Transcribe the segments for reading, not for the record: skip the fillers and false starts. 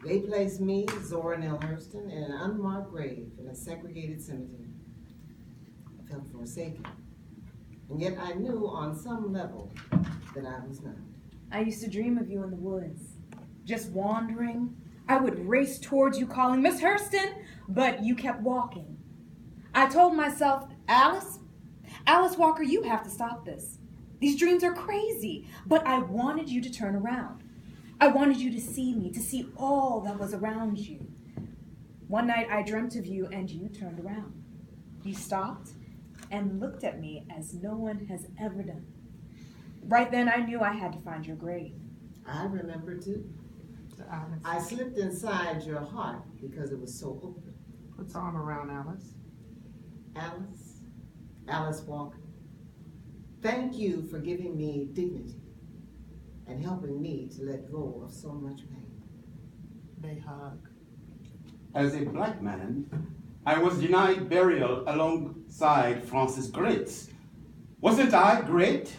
They placed me, Zora Neale Hurston, in an unmarked grave in a segregated cemetery. I felt forsaken, and yet I knew on some level that I was not. I used to dream of you in the woods, just wandering. I would race towards you calling, Miss Hurston, but you kept walking. I told myself, Alice Walker, you have to stop this. These dreams are crazy, but I wanted you to turn around. I wanted you to see me, to see all that was around you. One night I dreamt of you and you turned around. You stopped and looked at me as no one has ever done. Right then I knew I had to find your grave. I remember too. I slipped inside your heart because it was so open. Put his arm around Alice. Alice Walker, thank you for giving me dignity and helping me to let go of so much pain. They hug. As a black man, I was denied burial alongside Francis Greats. Wasn't I great?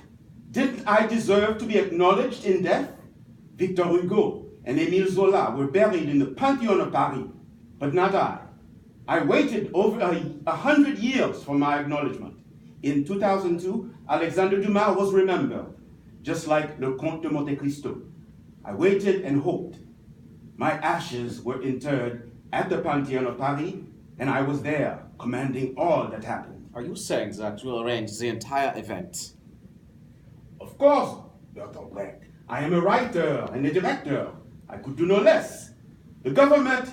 Didn't I deserve to be acknowledged in death? Victor Hugo and Émile Zola were buried in the Panthéon of Paris, but not I. I waited over 100 years for my acknowledgement. In 2002, Alexandre Dumas was remembered, just like Le Comte de Monte Cristo. I waited and hoped. My ashes were interred at the Panthéon of Paris, and I was there, commanding all that happened. Are you saying that you arranged the entire event? Of course, Dr. Brecht. I am a writer and a director. I could do no less. The government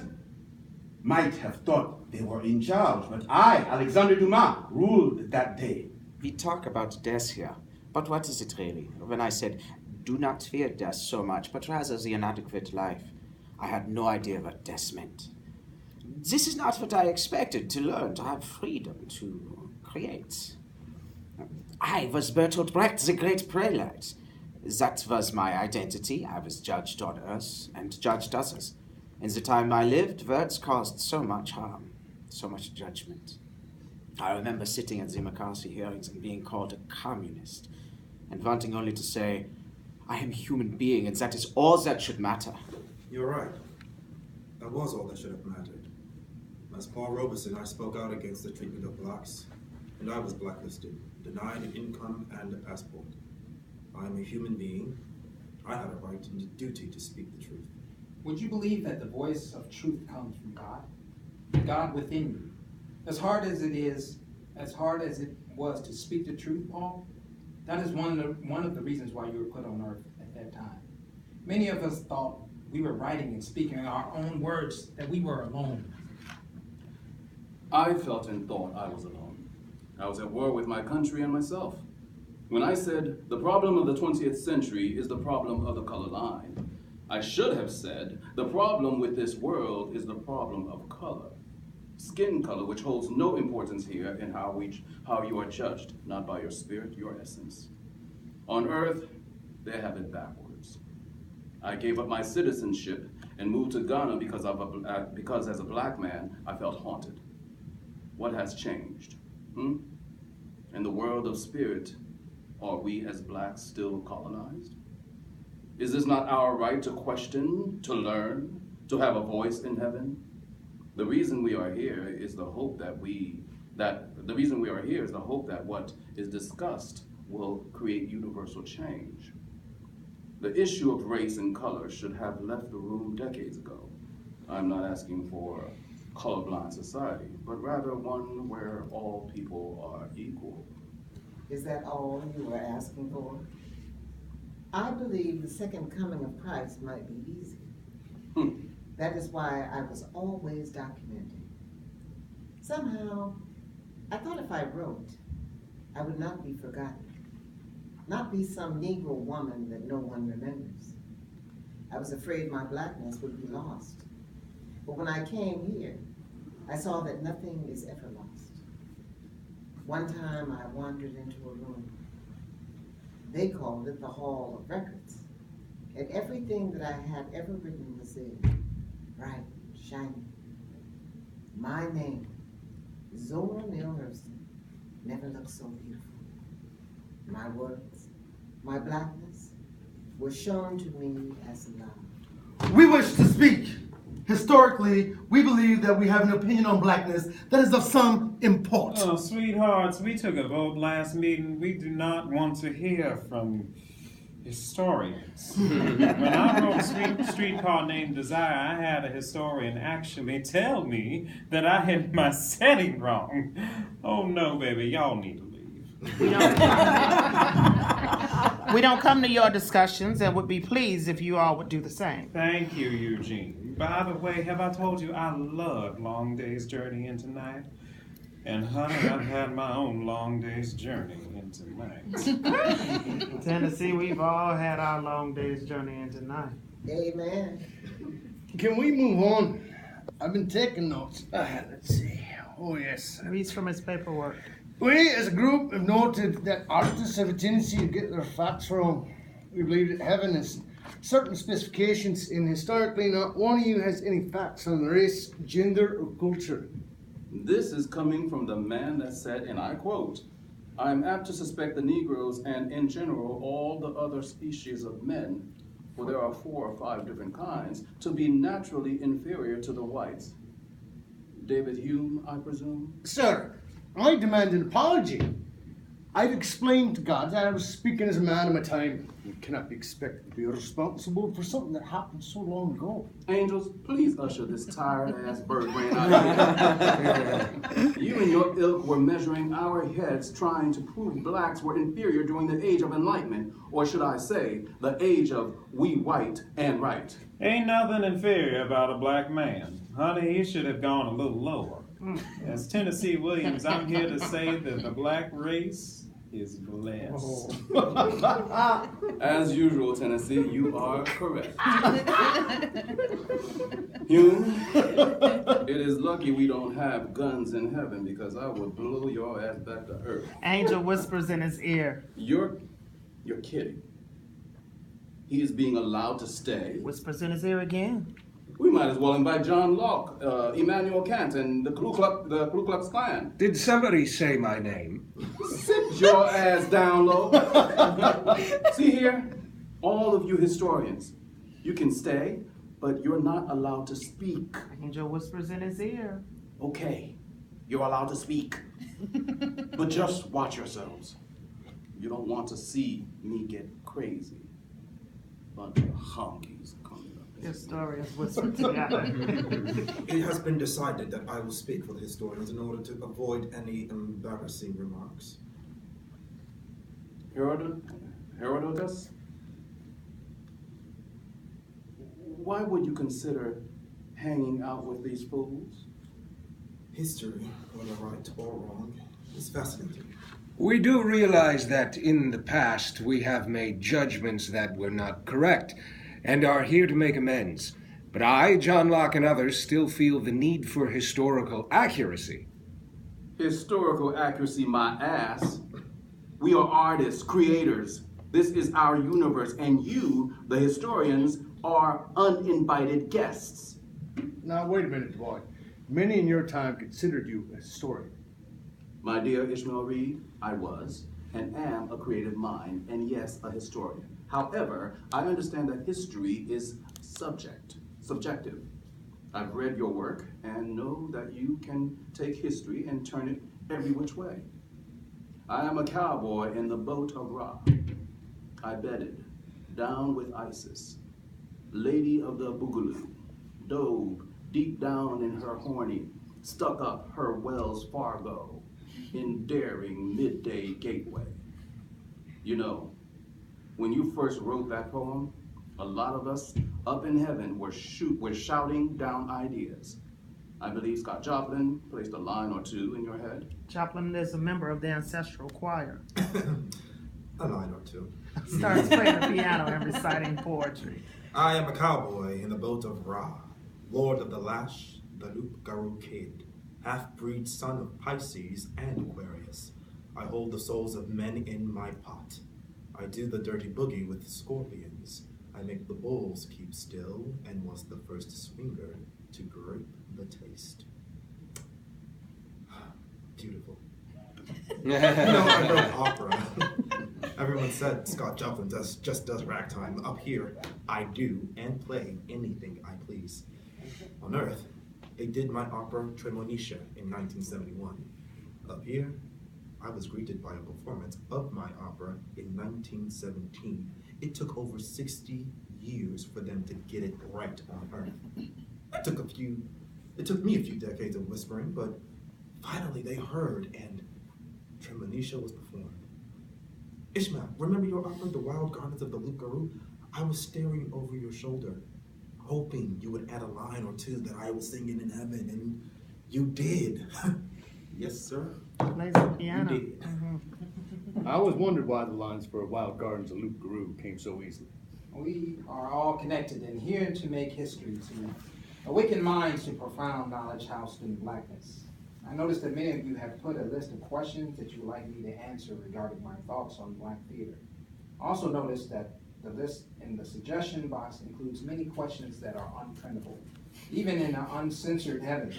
might have thought they were in charge, but I, Alexandre Dumas, ruled that day. We talk about death here, but what is it really? When I said, do not fear death so much, but rather the inadequate life, I had no idea what death meant. This is not what I expected to learn, to have freedom to create. I was Bertolt Brecht, the great prelate. That was my identity. I was judged on earth and judged others. In the time I lived, words caused so much harm, so much judgment. I remember sitting at the McCarthy hearings and being called a communist, and wanting only to say, I am a human being, and that is all that should matter. You're right. That was all that should have mattered. As Paul Robeson, I spoke out against the treatment of blacks, and I was blacklisted, denied an income and a passport. I am a human being. I had a right and a duty to speak the truth. Would you believe that the voice of truth comes from God? God within you. As hard as it was to speak the truth, Paul, that is one of the reasons why you were put on earth at that time. Many of us thought we were writing and speaking our own words, that we were alone. I felt and thought I was alone. I was at war with my country and myself. When I said, the problem of the 20th century is the problem of the color line, I should have said, the problem with this world is the problem of color. Skin color, which holds no importance here in how you are judged, not by your spirit, your essence. On earth, they have it backwards. I gave up my citizenship and moved to Ghana because as a black man, I felt haunted. What has changed? In the world of spirit, are we as blacks still colonized? Is this not our right to question, to learn, to have a voice in heaven? The reason we are here is the hope that what is discussed will create universal change. The issue of race and color should have left the room decades ago. I'm not asking for a colorblind society, but rather one where all people are equal. Is that all you were asking for? I believe the second coming of Christ might be easy. That is why I was always documenting. Somehow, I thought if I wrote, I would not be forgotten, not be some Negro woman that no one remembers. I was afraid my blackness would be lost. But when I came here, I saw that nothing is ever lost. One time I wandered into a room. They called it the Hall of Records. And everything that I had ever written was there, bright, shiny. My name, Zora Neale Hurston, never looked so beautiful. My words, my blackness, were shown to me as love. We wish to speak. historically, we believe that we have an opinion on blackness that is of some import. Oh, sweethearts, we took a vote last meeting. We do not want to hear from historians. When I wrote a streetcar named Desire, I had a historian actually tell me that I had my setting wrong. Oh no, baby, y'all need to leave. We don't come to your discussions and would be pleased if you all would do the same. Thank you, Eugene. By the way, have I told you I love Long Day's Journey into Night? And honey, I've had my own long day's journey into night. Tennessee, we've all had our long day's journey into night. Amen. Can we move on? I've been taking notes. Let's see. Oh, yes. Reads from his paperwork. We, as a group, have noted that artists have a tendency to get their facts wrong. We believe that heaven has certain specifications, and historically, not one of you has any facts on race, gender, or culture. This is coming from the man that said, and I quote, "I am apt to suspect the Negroes and, in general, all the other species of men, for there are 4 or 5 different kinds, to be naturally inferior to the whites." David Hume, I presume? Sir, I demand an apology. I've explained to God that I was speaking as a man of my time. You cannot be expected to be responsible for something that happened so long ago. Angels, please usher this tired-ass bird brain out of here. You and your ilk were measuring our heads trying to prove blacks were inferior during the age of enlightenment, or should I say, the age of we white and right. Ain't nothing inferior about a black man. Honey, he should have gone a little lower. As Tennessee Williams, I'm here to say that the black race is blessed. As usual, Tennessee, you are correct. Hume, it is lucky we don't have guns in heaven, because I would blow your ass back to earth. Angel whispers in his ear. You're kidding. He is being allowed to stay. Whispers in his ear again. We might as well invite John Locke, Immanuel Kant, and the Ku Klux Klan. Did somebody say my name? Sit your ass down low. See here, all of you historians, you can stay, but you're not allowed to speak. Angel whispers in his ear. Okay, you're allowed to speak, but just watch yourselves. You don't want to see me get crazy. Bunch of honkies coming up. Historians whisper together. It has been decided that I will speak for the historians in order to avoid any embarrassing remarks. Herodotus? Why would you consider hanging out with these fools? History, whether right or wrong, is fascinating. We do realize that in the past we have made judgments that were not correct, and are here to make amends. But I, John Locke, and others still feel the need for historical accuracy. Historical accuracy, my ass. We are artists, creators. This is our universe, and you, the historians, are uninvited guests. Now, wait a minute, boy. Many in your time considered you a historian. My dear Ishmael Reed, I was and am a creative mind, and yes, a historian. However, I understand that history is subjective. I've read your work and know that you can take history and turn it every which way. I am a cowboy in the boat of Ra. I bedded down with Isis, lady of the Boogaloo, dove deep down in her horny, stuck up her Wells Fargo in daring midday gateway. You know, when you first wrote that poem, a lot of us up in heaven were shouting down ideas. I believe Scott Joplin placed a line or two in your head. Joplin is a member of the ancestral choir. A line or two. Starts playing the piano and reciting poetry. I am a cowboy in the boat of Ra, lord of the Lash, the Loop Garou Kid, half-breed son of Pisces and Aquarius. I hold the souls of men in my pot. I do the dirty boogie with scorpions. I make the bulls keep still, and was the first swinger to grape the taste. Beautiful. I wrote opera. Everyone said Scott Joplin just does ragtime. Up here, I do and play anything I please. On Earth, they did my opera Tremonisha in 1971. Up here, I was greeted by a performance of my opera in 1917. It took over 60 years for them to get it right on Earth. It took me a few decades of whispering, but finally they heard, and Tremonisha was performed. Ishmael, remember your opera, The Wild Gardens of the Loup-Garou? I was staring over your shoulder, hoping you would add a line or two that I was singing in heaven, and you did. Yes, sir. Plays the piano. You did. I always wondered why the lines for Wild Gardens of Loup-Garou came so easily. We are all connected and here to make history, to awaken minds to profound knowledge housed in Blackness. I noticed that many of you have put a list of questions that you would like me to answer regarding my thoughts on Black theater. I also noticed that the list in the suggestion box includes many questions that are unprintable, even in an uncensored heaven.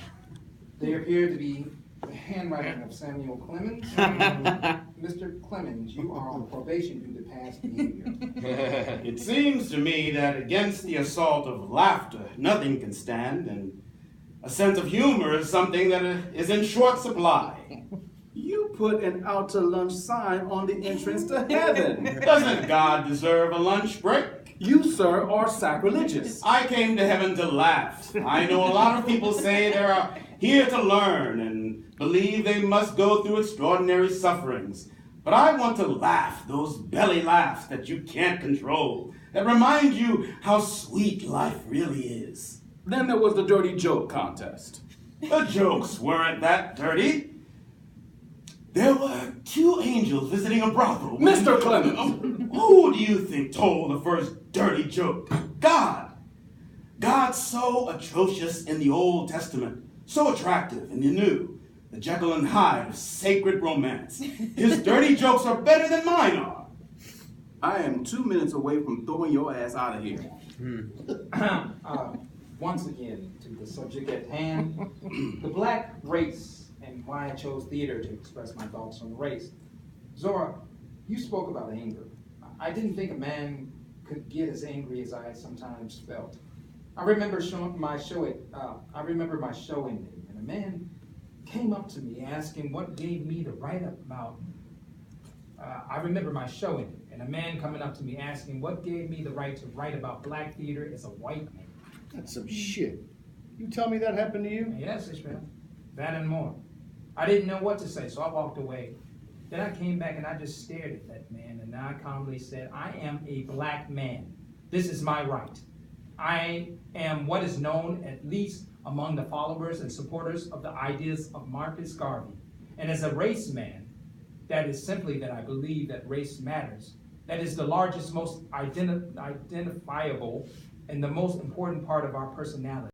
They appear to be the handwriting of Samuel Clemens. Mr. Clemens, you are on probation due to past behavior. It seems to me that against the assault of laughter, nothing can stand, and a sense of humor is something that is in short supply. You put an out to lunch sign on the entrance to heaven. Doesn't God deserve a lunch break? You, sir, are sacrilegious. I came to heaven to laugh. I know a lot of people say they are here to learn and believe they must go through extraordinary sufferings. But I want to laugh, those belly laughs that you can't control, that remind you how sweet life really is. Then there was the dirty joke contest. The jokes weren't that dirty. There were two angels visiting a brothel. Mr. Clemens! Who do you think told the first dirty joke? God. God's so atrocious in the Old Testament, so attractive in the New, the Jekyll and Hyde of sacred romance. His dirty jokes are better than mine are. I am 2 minutes away from throwing your ass out of here. Once again, to the subject at hand, the black race and why I chose theater to express my thoughts on the race. Zora, you spoke about anger. I didn't think a man could get as angry as I sometimes felt. I remember my show ending, and a man came up to me asking what gave me the right about. I remember my show ending, and a man coming up to me asking what gave me the right to write about black theater as a white man. That's some shit. You tell me that happened to you? Yes, Ishmael. That and more. I didn't know what to say, so I walked away. Then I came back and I just stared at that man, and I calmly said, I am a black man. This is my right. I am what is known, at least among the followers and supporters of the ideas of Marcus Garvey. And as a race man, that is simply that I believe that race matters. That is the largest, most identifiable, and the most important part of our personality.